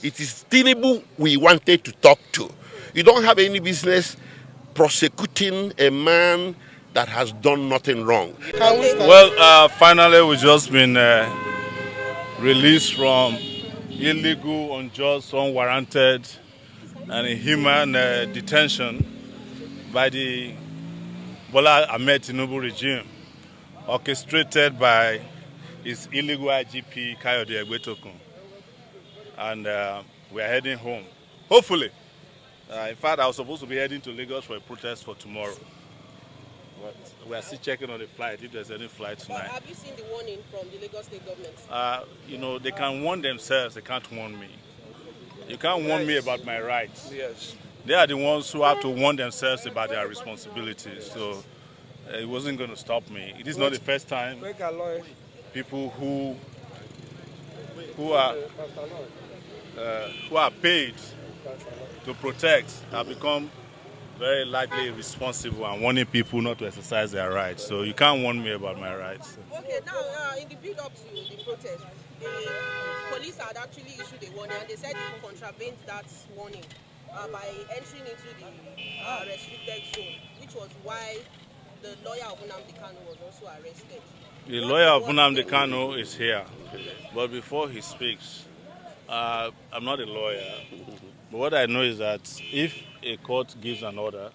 It is Tinubu we wanted to talk to. You don't have any business prosecuting a man that has done nothing wrong. Well, finally, we've just been released from illegal, unjust, unwarranted, and inhuman detention by the Bola Ahmed Tinubu regime, orchestrated by his illegal IGP Kayode Egbetokun. And we are heading home. Hopefully. In fact, I was supposed to be heading to Lagos for a protest for tomorrow. But we are still checking on the flight, if there's any flight tonight. Have you seen the warning from the Lagos State government? They can warn themselves, they can't warn me. You can't warn me about my rights. Yes. They are the ones who have to warn themselves about their responsibilities. So it wasn't going to stop me. It is not the first time people who are paid to protect have become very likely responsible and warning people not to exercise their rights. So you can't warn me about my rights. Okay, now in the build up to the protest, the police had actually issued a warning and they said you contravened that warning by entering into the restricted zone, which was why the lawyer of Nnamdi Kanu was also arrested. The lawyer of Nnamdi Kanu is here, but before he speaks, I'm not a lawyer, but what I know is that if a court gives an order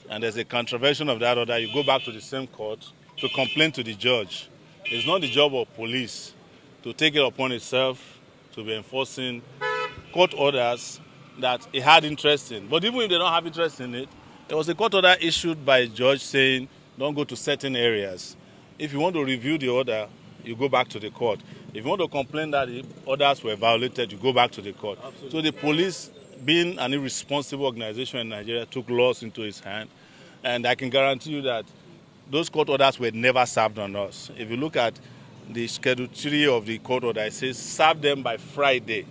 and there's a contravention of that order, you go back to the same court to complain to the judge. It's not the job of police to take it upon itself to be enforcing court orders that it had interest in. But even if they don't have interest in it, there was a court order issued by a judge saying don't go to certain areas. If you want to review the order, you go back to the court. If you want to complain that the orders were violated, you go back to the court. Absolutely. So the police, being an irresponsible organization in Nigeria, took laws into its hand. And I can guarantee you that those court orders were never served on us. If you look at the Schedule 3 of the court order, it says serve them by Friday.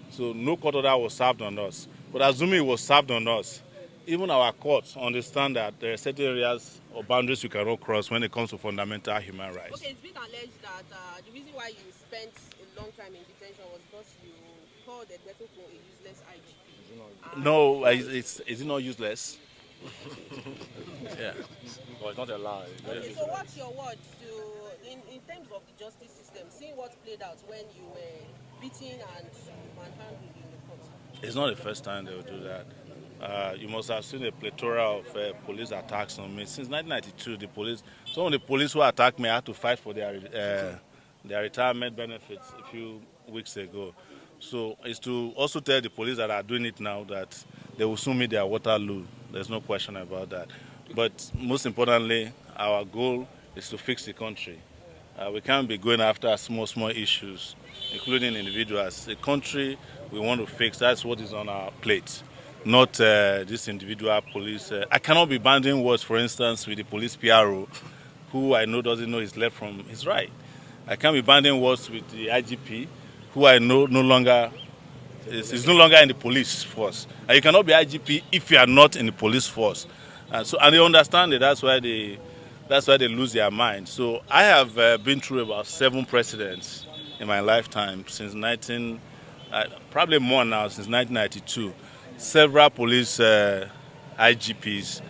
So no court order was served on us. But assuming it was served on us, even our courts understand that there are certain areas or boundaries you cannot cross when it comes to fundamental human rights. Okay, it's been alleged that the reason why you spent a long time in detention was because you called Egbetokun a useless IGP. No, is it not useless? Yeah. Well, it's not a lie. Okay, so what's your word in terms of the justice system, seeing what played out when you were beaten and manhandled in the court? It's not the first time they will do that. You must have seen a plethora of police attacks on me. Since 1992, some of the police who attacked me had to fight for their retirement benefits a few weeks ago. So it's to also tell the police that are doing it now that they will soon meet their Waterloo. There's no question about that. But most importantly, our goal is to fix the country. We can't be going after small issues, including individuals. The country we want to fix, that's what is on our plate. Not this individual police. I cannot be banding words, for instance, with the police PRO, who I know doesn't know his left from his right. I can't be banding words with the IGP, who I know no longer is no longer in the police force. And you cannot be IGP if you are not in the police force. And they understand it. That's why they lose their mind. So I have been through about 7 presidents in my lifetime since probably more now, since 1992. Several police IGPs,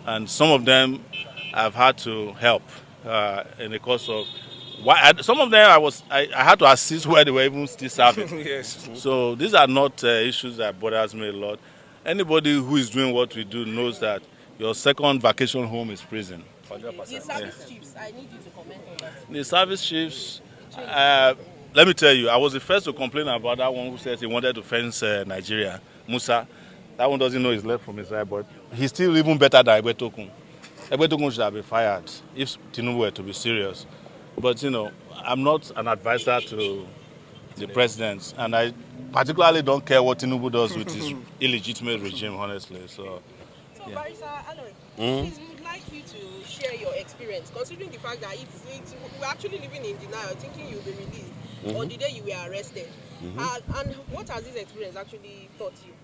and some of them I've had to help in the course of. Some of them I had to assist where they were even still serving. Yes. So these are not issues that bothers me a lot. Anybody who is doing what we do knows that your second vacation home is prison. 100%. The service chiefs, I need you to comment on that. The service chiefs, let me tell you, I was the first to complain about that one who said he wanted to fence Nigeria, Musa. That one doesn't know his left from his right, but he's still even better than Egbetokun. Egbetokun should have been fired if Tinubu were to be serious. But, I'm not an advisor to the president, and I particularly don't care what Tinubu does with his illegitimate regime, honestly. So Barrister Aloy, please, we would like you to share your experience, considering the fact that we're actually living in denial, thinking you'll be released on the day you were arrested. And what has this experience actually taught you?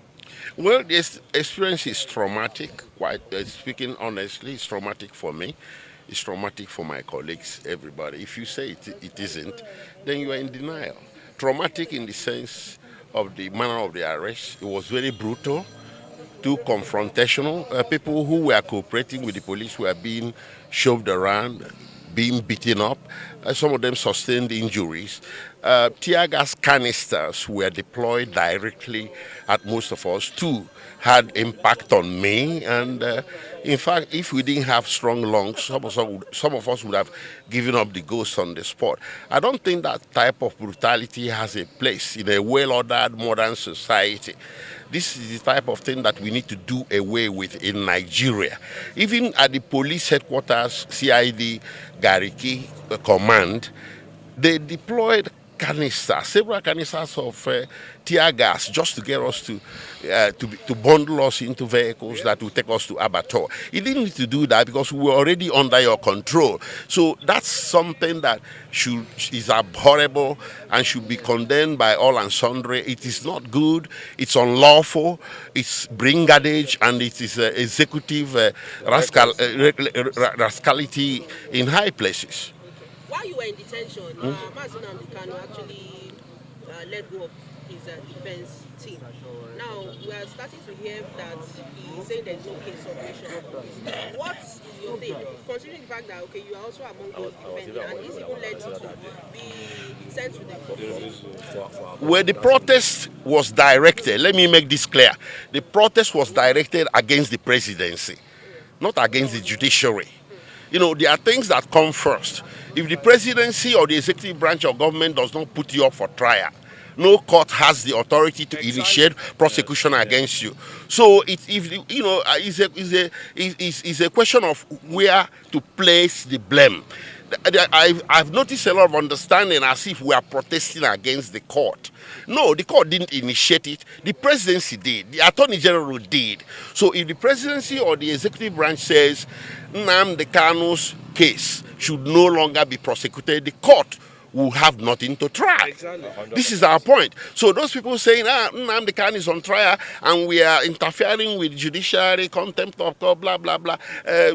Well, this experience is traumatic. Quite speaking honestly, it's traumatic for me. It's traumatic for my colleagues, everybody. If you say it isn't, then you are in denial. Traumatic in the sense of the manner of the arrest. It was very brutal, too confrontational. People who were cooperating with the police were being shoved around, being beaten up. Some of them sustained injuries. Tear gas canisters were deployed directly at most of us. Two had impact on me, and in fact, if we didn't have strong lungs, some of us would have given up the ghost on the spot. I don't think that type of brutality has a place in a well-ordered modern society. This is the type of thing that we need to do away with in Nigeria. Even at the police headquarters, CID Gariki Command, they deployed canisters, several canisters of tear gas, just to get us to bundle us into vehicles that will take us to abattoir. You didn't need to do that because we were already under your control. So that's something that is abhorrible and should be condemned by all and sundry. It is not good. It's unlawful. It's brigandage, and it is executive rascality in high places. While you were in detention, Mazi Nnamdi Kanu actually let go of his defense team. Now, we are starting to hear that he's saying there's no case submission. What is your take? Considering the fact that, okay, you are also among those defending, and this even led you to be sent to the Where the protest was directed, let me make this clear, the protest was directed against the presidency, not against the judiciary. You know, there are things that come first. If the presidency or the executive branch of government does not put you up for trial, no court has the authority to initiate prosecution against you. So it's a question of where to place the blame. I've noticed a lot of understanding as if we are protesting against the court. No, the court didn't initiate it. The presidency did. The attorney general did. So if the presidency or the executive branch says Nnamdi Kanu's case should no longer be prosecuted, the court will have nothing to try. Exactly. This is our point. So those people saying, Nnamdi Kanu is on trial and we are interfering with judiciary, contempt of court, blah, blah, blah.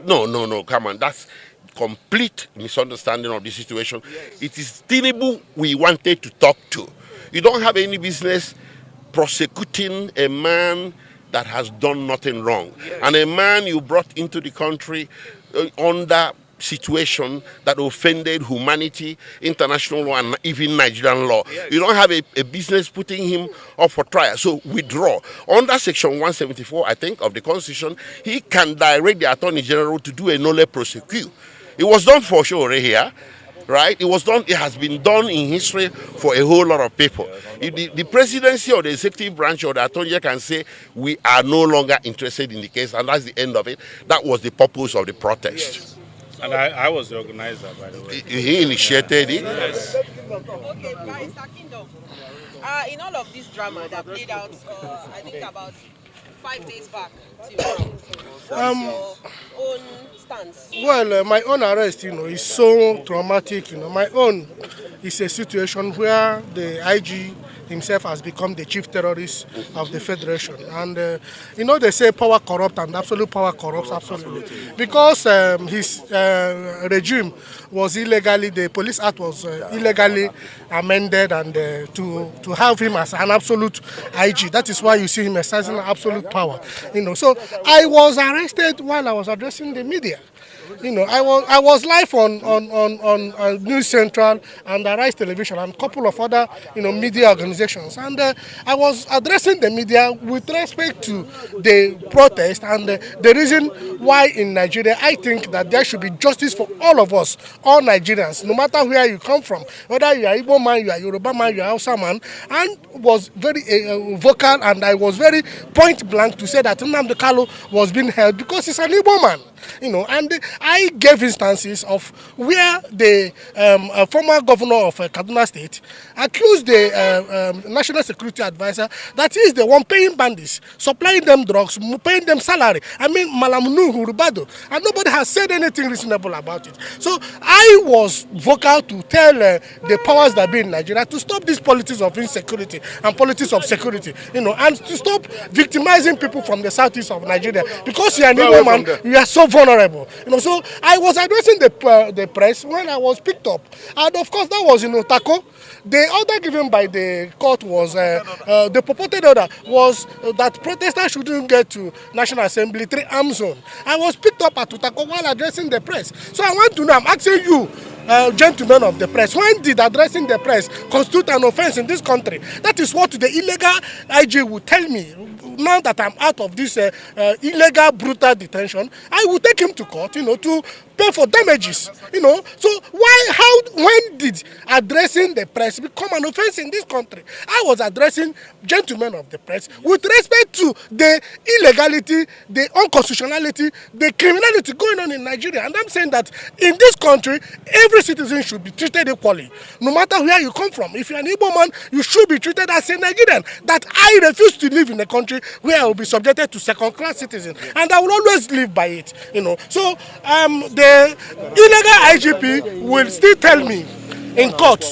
No, come on. That's complete misunderstanding of the situation. Yes. It is Tinubu we wanted to talk to. You don't have any business prosecuting a man that has done nothing wrong. Yes. And a man you brought into the country under situation that offended humanity, international law, and even Nigerian law. Yes. You don't have a business putting him up for trial. So withdraw. Under Section 174, I think, of the Constitution, he can direct the Attorney General to do a nolle prosequi. It was done for sure here, right? It has been done in history for a whole lot of people. If the presidency or the executive branch or the attorney general can say, we are no longer interested in the case, and that's the end of it. That was the purpose of the protest. Yes. And I was the organizer, by the way. He initiated it? Yes. Okay, Barrister Kingdom. In all of this drama that played out, I think about 5 days back till now, what's your own stance? Well, my own arrest, is so traumatic. My own is a situation where the IG himself has become the chief terrorist of the Federation. And, they say power corrupts and absolute power corrupts absolutely. Because his regime was illegally, the Police Act was illegally amended, and to have him as an absolute IG, that is why you see him exercising absolute power. So I was arrested while I was addressing the media. I was live on News Central and Arise Television and a couple of other media organizations, and I was addressing the media with respect to the protest and the reason why in Nigeria I think that there should be justice for all of us, all Nigerians, no matter where you come from, whether you are Igbo man, you are Yoruba man, you are Hausa man, and was very vocal, and I was very point blank to say that Nnamdi Kanu was being held because he's an Igbo man. And I gave instances of where the former governor of Kaduna State accused the National Security Advisor that he is the one paying bandits, supplying them drugs, paying them salary. I mean, Malam Nuhu Rubado. And nobody has said anything reasonable about it. So I was vocal to tell the powers that be in Nigeria to stop this politics of insecurity and politics of security, and to stop victimizing people from the southeast of Nigeria. Because you are an Igbo man, you are so vulnerable. So So I was addressing the press when I was picked up. And of course, that was in Otako. The order given by the court was, the purported order was that protesters shouldn't get to National Assembly 3 arm zone. I was picked up at Otako while addressing the press. So I want to know, I'm asking you, gentlemen of the press, when did addressing the press constitute an offense in this country? That is what the illegal IG will tell me. Now that I'm out of this illegal, brutal detention, I will take him to court, to pay for damages, So when did addressing the press become an offense in this country? I was addressing gentlemen of the press with respect to the illegality, the unconstitutionality, the criminality going on in Nigeria. And I'm saying that in this country, every citizen should be treated equally, no matter where you come from. If you're an Igbo man, you should be treated as a Nigerian. That I refuse to live in a country where I will be subjected to second-class citizen, and I will always live by it. So the illegal IGP will still tell me in court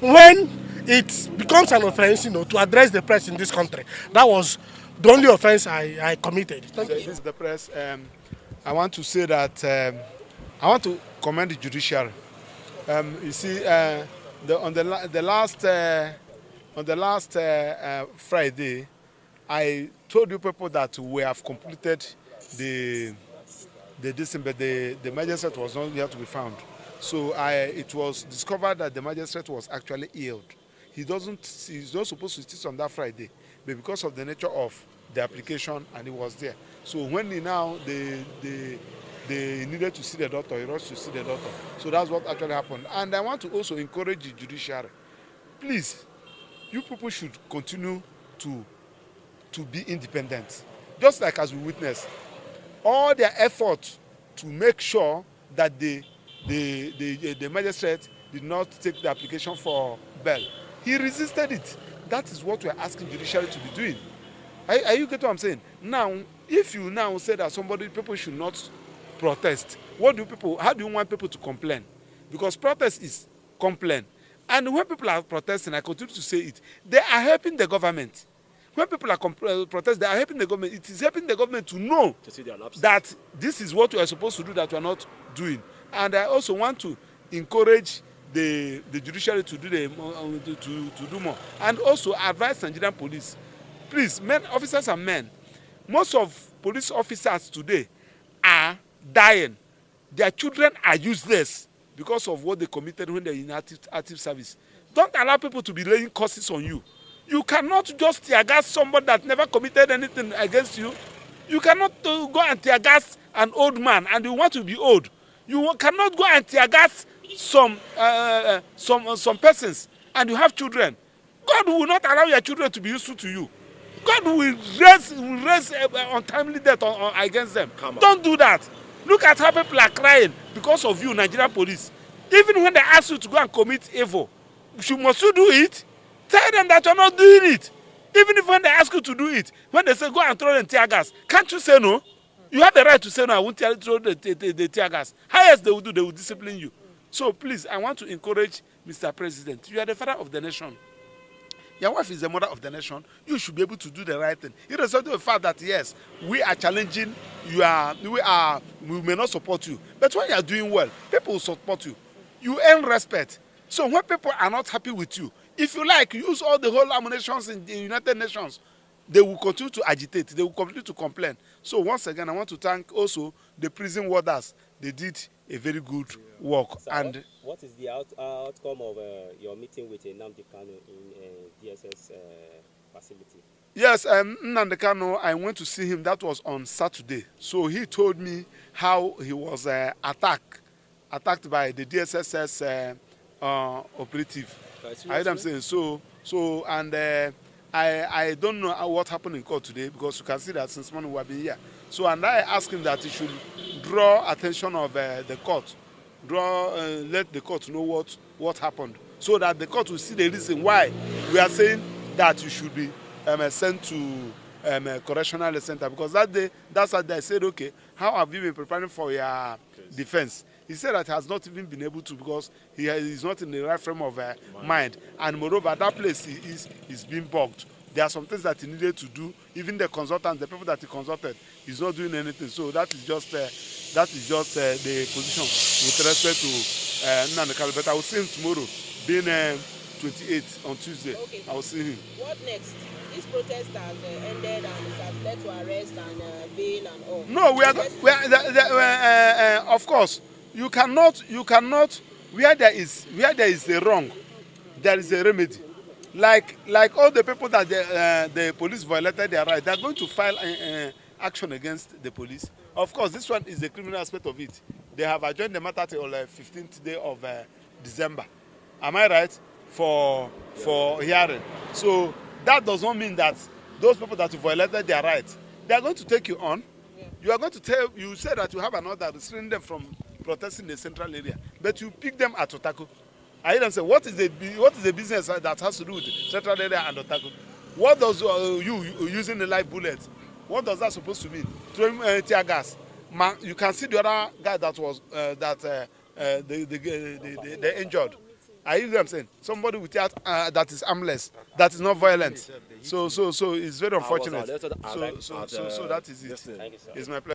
when it becomes an offense, to address the press in this country. That was the only offense I committed. Thank you. This is the press. I want to say that I want to commend the judiciary. You see, on the last Friday, I told you people that we have completed the December. The magistrate was not here to be found. So it was discovered that the magistrate was actually ill. He's not supposed to sit on that Friday, but because of the nature of the application, and he was there. So when they needed to see the doctor, he rushed to see the doctor. So that's what actually happened. And I want to also encourage the judiciary. Please, you people should continue to be independent. Just like as we witnessed, all their effort to make sure that the magistrate did not take the application for bail. He resisted it. That is what we are asking judiciary to be doing. Are you getting what I'm saying? Now, if you now say that people should not protest, how do you want people to complain? Because protest is complain. And when people are protesting, I continue to say it, they are helping the government. When people are protesting, they are helping the government. It is helping the government to know that this is what we are supposed to do that we are not doing. And I also want to encourage the judiciary to do more. And also advise Nigerian police. Please, officers and men, most of police officers today are dying. Their children are useless because of what they committed when they're in active service. Don't allow people to be laying curses on you. You cannot just tear gas somebody that never committed anything against you. You cannot go and tear gas an old man and you want to be old. You cannot go and tear gas some persons and you have children. God will not allow your children to be useful to you. God will raise untimely death against them. Don't do that. Look at how people are crying because of you, Nigerian police. Even when they ask you to go and commit evil, must you do it? Tell them that you're not doing it. Even if when they ask you to do it, when they say go and throw the tear gas, can't you say no? You have the right to say no, I won't throw the tear gas. Highest they will do, they will discipline you. So please, I want to encourage Mr. President. You are the father of the nation. Your wife is the mother of the nation. You should be able to do the right thing. Irrespective of the fact that yes, we are challenging, we may not support you. But when you are doing well, people will support you. You earn respect. So when people are not happy with you, if you like, use all the whole ammunitions in the United Nations. They will continue to agitate. They will continue to complain. So once again, I want to thank also the prison warders. They did a very good work. So and what is the outcome of your meeting with Nnamdi Kanu in DSS facility? Yes, Nnamdi Kanu, I went to see him. That was on Saturday. So he told me how he was attacked by the DSS operative. I heard them saying so, and I don't know what happened in court today because you can see that since morning we have been here. So, and I asked him that he should draw attention of the court, let the court know what happened, so that the court will see the reason why we are saying that you should be sent to a correctional center. Because that's what they said, okay, how have you been preparing for your defense? He said that he has not even been able to because he is not in the right frame of mind. And moreover, that place is being bugged. There are some things that he needed to do. Even the consultant, the people that he consulted, he's not doing anything. So that is just That is just the position with respect to Nnamdi Kanu. But I will see him tomorrow, being 28 on Tuesday. Okay. I will see him. What next? This protest has ended and it has led to arrest and bail and all. No, of course, you cannot, where there is a wrong, there is a remedy. Like all the people that the police violated their right, they are going to file action against the police. Of course, this one is the criminal aspect of it. They have adjourned the matter till 15th day of December. Am I right? For hearing. So that does not mean that those people that violated their rights, they are going to take you on. Yeah. You are going to you said that you have an order restraining them from protesting in the central area, but you pick them at Otaku. I hear them say, what is the business that has to do with the central area and Otaku? What does you using the live bullet? What does that supposed to mean? Throwing tear gas. Man, you can see the other guy that was they injured. I hear them saying somebody with that is armless, that is not violent. So it's very unfortunate. So that is it. It's my pleasure.